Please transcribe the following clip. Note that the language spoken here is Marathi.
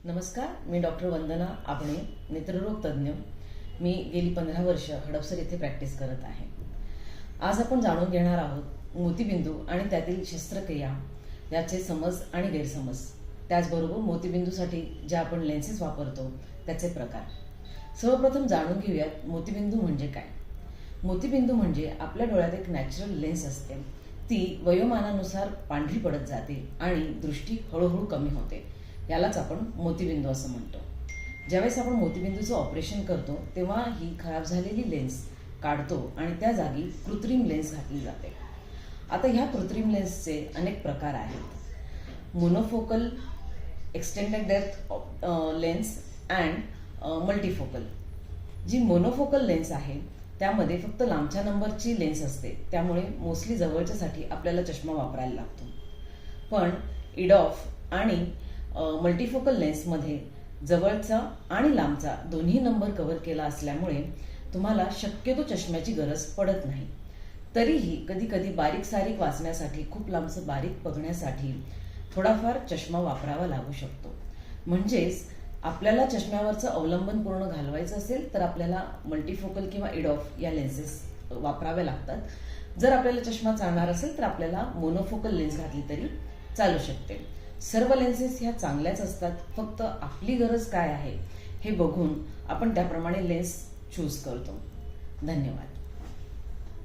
नमस्कार, मी डॉक्टर वंदना आबणे, नेत्ररोग तज्ज्ञ. मी गेली 15 वर्ष हडपसर येथे प्रॅक्टिस करत आहे. आज आपण जाणून घेणार आहोत मोतीबिंदू आणि त्यातील शस्त्रक्रिया याचे समज आणि गैरसमज. त्याचबरोबर मोतीबिंदूसाठी जे आपण लेन्सेस वापरतो त्याचे प्रकार. सर्वप्रथम जाणून घेऊयात मोतीबिंदू म्हणजे काय. मोतीबिंदू म्हणजे आपल्या डोळ्यात एक नॅचरल लेन्स असते. ती वयोमानानुसार पांढरी पडत जाते आणि दृष्टी हळूहळू कमी होते. यालाच आपण मोतीबिंदू असं म्हणतो. ज्यावेळेस आपण मोतीबिंदूचं ऑपरेशन करतो तेव्हा ही खराब झालेली लेन्स काढतो आणि त्या जागी कृत्रिम लेन्स घातली जाते. आता ह्या कृत्रिम लेन्सचे अनेक प्रकार आहेत. Monofocal, extended depth lens and multifocal. जी मोनोफोकल लेन्स आहे त्यामध्ये फक्त लांबच्या नंबरची लेन्स असते, त्यामुळे मोस्टली जवळच्यासाठी आपल्याला चष्मा वापरायला लागतो. पण इडॉफ आणि मल्टीफोकल लेन्समध्ये जवळचा आणि लांबचा दोन्ही नंबर कव्हर केला असल्यामुळे तुम्हाला शक्यतो चष्म्याची गरज पडत नाही. तरीही कधी कधी बारीक सारीक वाचण्यासाठी, खूप लांबचं बारीक बघण्यासाठी थोडाफार चष्मा वापरावा लागू शकतो. म्हणजेच आपल्याला चष्म्यावरचं अवलंबन पूर्ण घालवायचं असेल तर आपल्याला मल्टीफोकल किंवा इडॉफ या लेन्सेस वापराव्या लागतात. जर आपल्याला चष्मा चालणार असेल तर आपल्याला मोनोफोकल लेन्स घातली तरी चालू शकते. सर्व लेन्सेस ह्या चांगल्याच असतात. फक्त आपली गरज काय आहे हे बघून आपण त्याप्रमाणे लेन्स चूज करतो. धन्यवाद.